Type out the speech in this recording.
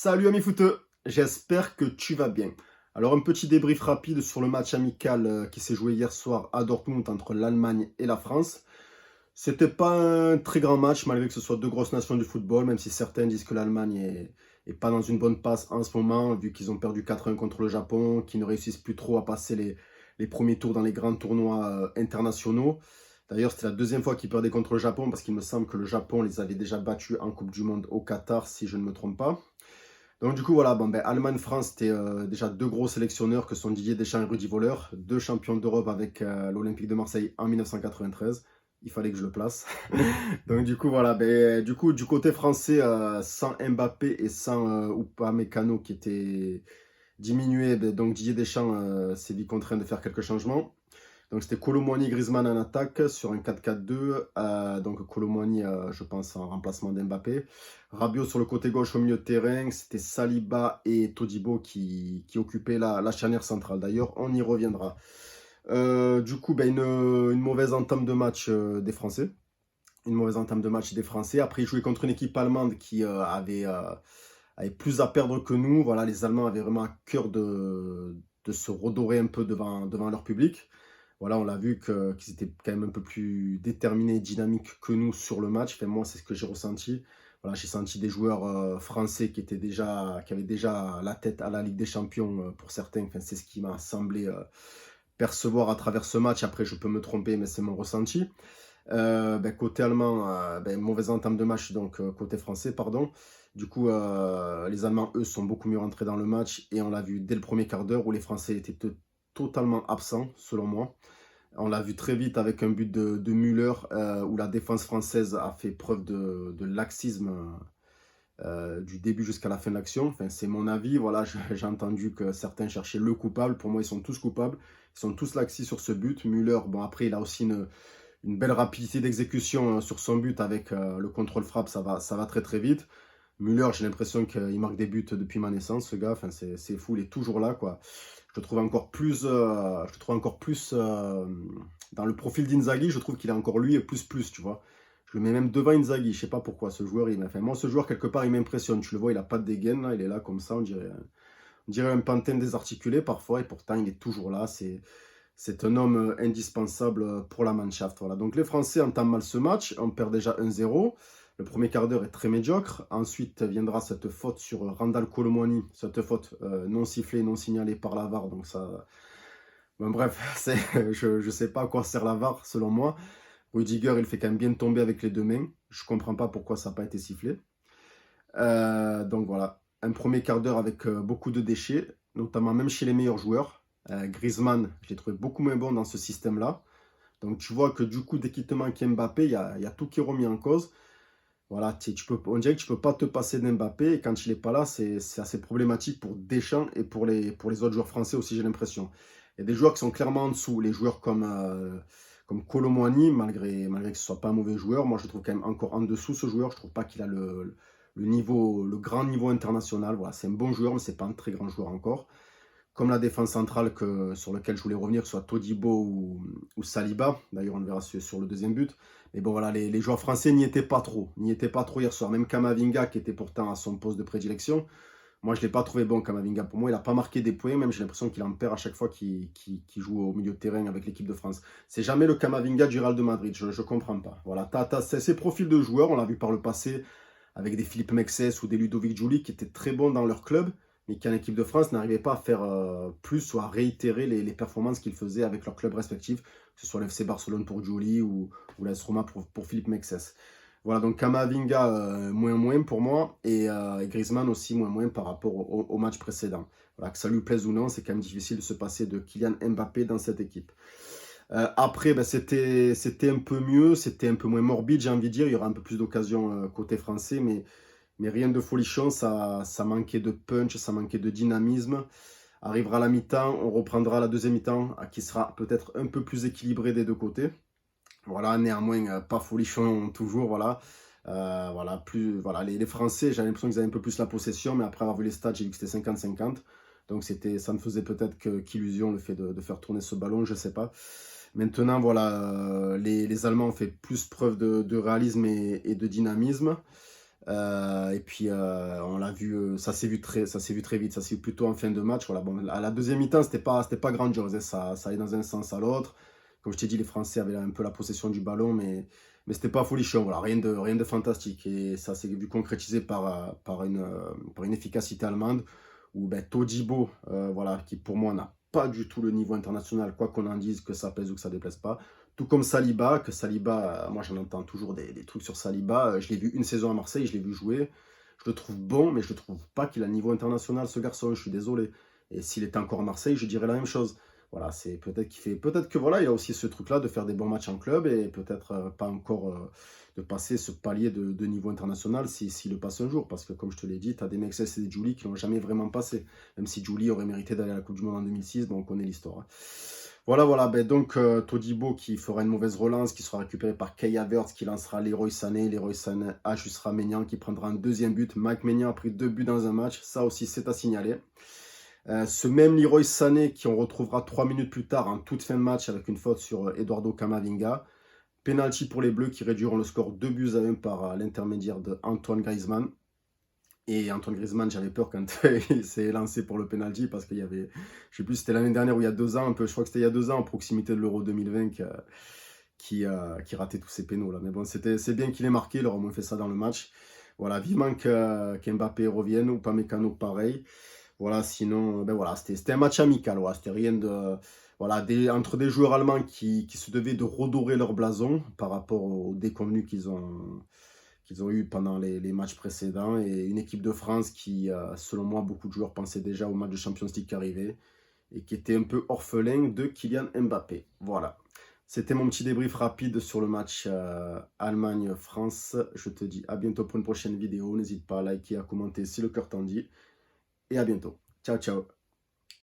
Salut ami footeux, j'espère que tu vas bien. Alors un petit débrief rapide sur le match amical qui s'est joué hier soir à Dortmund entre l'Allemagne et la France. C'était pas un très grand match malgré que ce soit deux grosses nations du football, même si certains disent que l'Allemagne est pas dans une bonne passe en ce moment, vu qu'ils ont perdu 4-1 contre le Japon, qu'ils ne réussissent plus trop à passer les premiers tours dans les grands tournois internationaux. D'ailleurs, c'était la deuxième fois qu'ils perdaient contre le Japon, parce qu'il me semble que le Japon les avait déjà battus en Coupe du Monde au Qatar, si je ne me trompe pas. Donc du coup, voilà, bon, ben, Allemagne-France, c'était déjà deux gros sélectionneurs que sont Didier Deschamps et Rudi Völler, deux champions d'Europe avec l'Olympique de Marseille en 1993. Il fallait que je le place. Donc du coup, voilà, ben, du coup, du côté français, sans Mbappé et sans Upamecano qui était diminué, ben, donc Didier Deschamps s'est dit contraint de faire quelques changements. Donc c'était Kolo Muani, Griezmann en attaque sur un 4-4-2. Donc Kolo Muani, je pense, en remplacement d'Mbappé. Rabiot sur le côté gauche au milieu de terrain. C'était Saliba et Todibo qui occupaient la charnière centrale. D'ailleurs, on y reviendra. Du coup, ben, une mauvaise entame de match des Français. Une mauvaise entame de match des Français. Après, ils jouaient contre une équipe allemande qui avait plus à perdre que nous. Voilà, les Allemands avaient vraiment à cœur de se redorer un peu devant leur public. Voilà, on l'a vu qu'ils étaient quand même un peu plus déterminés et dynamiques que nous sur le match. Enfin, moi, c'est ce que j'ai ressenti. Voilà, j'ai senti des joueurs français qui avaient déjà la tête à la Ligue des Champions pour certains. Enfin, c'est ce qui m'a semblé percevoir à travers ce match. Après, je peux me tromper, mais c'est mon ressenti. Ben, côté allemand, ben, mauvaise entame de match, donc côté français, pardon. Du coup, les Allemands, eux, sont beaucoup mieux rentrés dans le match et on l'a vu dès le premier quart d'heure où les Français étaient totalement absents, selon moi. On l'a vu très vite avec un but de Müller où la défense française a fait preuve de laxisme du début jusqu'à la fin de l'action. Enfin, c'est mon avis. Voilà, j'ai entendu que certains cherchaient le coupable. Pour moi, ils sont tous coupables. Ils sont tous laxistes sur ce but. Müller, bon, après, il a aussi une belle rapidité d'exécution sur son but avec le contrôle frappe. Ça va très très vite. Müller, j'ai l'impression qu'il marque des buts depuis ma naissance, ce gars. Enfin, c'est fou, il est toujours là, quoi. Je le trouve encore plus, dans le profil d'Inzaghi. Je trouve qu'il est encore lui et plus, tu vois. Je le mets même devant Inzaghi. Je sais pas pourquoi. Ce joueur, enfin, moi, ce joueur, quelque part, il m'impressionne. Tu le vois, il a pas de dégaine, là. Il est là comme ça, on dirait un pantin désarticulé parfois. Et pourtant, il est toujours là. C'est un homme indispensable pour la Mannschaft. Voilà. Donc les Français entament mal ce match. On perd déjà 1-0. Le premier quart d'heure est très médiocre. Ensuite viendra cette faute sur Randal Kolo Muani, cette faute non sifflée, non signalée par la VAR. Donc ça, bon, bref, je ne sais pas à quoi sert la VAR selon moi. Rudiger, il fait quand même bien tomber avec les deux mains. Je ne comprends pas pourquoi ça n'a pas été sifflé. Donc voilà, un premier quart d'heure avec beaucoup de déchets, notamment même chez les meilleurs joueurs. Griezmann, je l'ai trouvé beaucoup moins bon dans ce système-là. Donc tu vois que du coup, dès qu'il te manque Mbappé, il y a tout qui est remis en cause. Voilà, on dirait que tu ne peux pas te passer d'Mbappé et quand il n'est pas là, c'est assez problématique pour Deschamps et pour les autres joueurs français aussi, j'ai l'impression. Il y a des joueurs qui sont clairement en dessous, les joueurs comme Kolo Muani, malgré que ce ne soit pas un mauvais joueur, moi je le trouve quand même encore en dessous ce joueur, je ne trouve pas qu'il a le grand niveau international. Voilà, c'est un bon joueur, mais ce n'est pas un très grand joueur encore. Comme la défense centrale sur laquelle je voulais revenir, que ce soit Todibo ou Saliba. D'ailleurs, on le verra sur le deuxième but. Mais bon, voilà, les joueurs français n'y étaient pas trop. N'y étaient pas trop hier soir. Même Kamavinga, qui était pourtant à son poste de prédilection. Moi, je ne l'ai pas trouvé bon, Kamavinga. Pour moi, il n'a pas marqué des points. Même, j'ai l'impression qu'il en perd à chaque fois qu'il joue au milieu de terrain avec l'équipe de France. C'est jamais le Kamavinga du Real de Madrid. Je ne comprends pas. Voilà, ces profils de joueurs, on l'a vu par le passé avec des Philippe Mexes ou des Ludovic Giuly qui étaient très bons dans leur club, mais qui en équipe de France n'arrivaient pas à faire plus ou à réitérer les performances qu'ils faisaient avec leurs clubs respectifs, que ce soit l'FC Barcelone pour Giuly ou l'AS Roma pour Philippe Mexes. Voilà, donc Kamavinga, moins pour moi, et Griezmann aussi, moins par rapport au match précédent. Voilà, que ça lui plaise ou non, c'est quand même difficile de se passer de Kylian Mbappé dans cette équipe. Après, ben, c'était un peu mieux, c'était un peu moins morbide, j'ai envie de dire. Il y aura un peu plus d'occasions côté français, mais rien de folichon. Ça manquait de punch, ça manquait de dynamisme. Arrivera la mi-temps, on reprendra la deuxième mi-temps, qui sera peut-être un peu plus équilibrée des deux côtés. Voilà, néanmoins, pas folichon toujours, voilà. Voilà, les Français, j'avais l'impression qu'ils avaient un peu plus la possession, mais après avoir vu les stats, j'ai vu que c'était 50-50. Donc ça ne faisait peut-être qu'illusion le fait de faire tourner ce ballon, je ne sais pas. Maintenant, voilà, les Allemands ont fait plus preuve de réalisme et de dynamisme. Et puis, on l'a vu, ça s'est vu très vite, ça s'est vu plutôt en fin de match. Voilà, bon, à la deuxième mi-temps, c'était pas grandiose, hein, ça allait dans un sens à l'autre. Comme je t'ai dit, les Français avaient un peu la possession du ballon, mais c'était pas folichon, voilà, rien de fantastique. Et ça s'est vu concrétisé par une efficacité allemande, où ben, Todibo, voilà, qui pour moi n'a pas du tout le niveau international, quoi qu'on en dise, que ça plaise ou que ça déplaise pas. Tout comme Saliba, moi j'en entends toujours des trucs sur Saliba. Je l'ai vu une saison à Marseille, je l'ai vu jouer. Je le trouve bon, mais je ne trouve pas qu'il a le niveau international, ce garçon, je suis désolé. Et s'il était encore à Marseille, je dirais la même chose. Voilà, c'est peut-être que voilà, il a aussi ce truc-là de faire des bons matchs en club et peut-être pas encore de passer ce palier de niveau international s'il le passe un jour. Parce que comme je te l'ai dit, tu as des Mexès et des Juli qui l'ont jamais vraiment passé. Même si Juli aurait mérité d'aller à la Coupe du Monde en 2006, bon, on connaît l'histoire, hein. Voilà, voilà. Ben donc, Todibo qui fera une mauvaise relance, qui sera récupéré par Kai Havertz, qui lancera Leroy Sané. Leroy Sané ajustera Maignan, qui prendra un deuxième but. Mike Maignan a pris 2 buts dans un match. Ça aussi, c'est à signaler. Ce même Leroy Sané, qui on retrouvera 3 minutes plus tard, en toute fin de match, avec une faute sur Eduardo Camavinga. Penalty pour les Bleus, qui réduiront le score 2-1 par l'intermédiaire de Antoine Griezmann. Et Antoine Griezmann, j'avais peur quand il s'est lancé pour le penalty parce qu'il y avait, je sais plus, c'était l'année dernière ou il y a 2 ans, un peu, je crois que c'était il y a 2 ans, en proximité de l'Euro 2020, qui ratait tous ses pénaux là. Mais bon, c'est bien qu'il ait marqué, il aura au moins fait ça dans le match. Voilà, vivement qu'Mbappé revienne, ou pas Mécano pareil. Voilà, sinon, ben voilà, c'était un match amical, voilà, c'était rien de. Voilà, entre des joueurs allemands qui se devaient de redorer leur blason par rapport aux déconvenus qu'ils ont eu pendant les matchs précédents, et une équipe de France qui, selon moi, beaucoup de joueurs pensaient déjà au match de Champions League qui arrivait et qui était un peu orphelin de Kylian Mbappé. Voilà. C'était mon petit débrief rapide sur le match Allemagne-France. Je te dis à bientôt pour une prochaine vidéo. N'hésite pas à liker, à commenter si le cœur t'en dit. Et à bientôt. Ciao, ciao.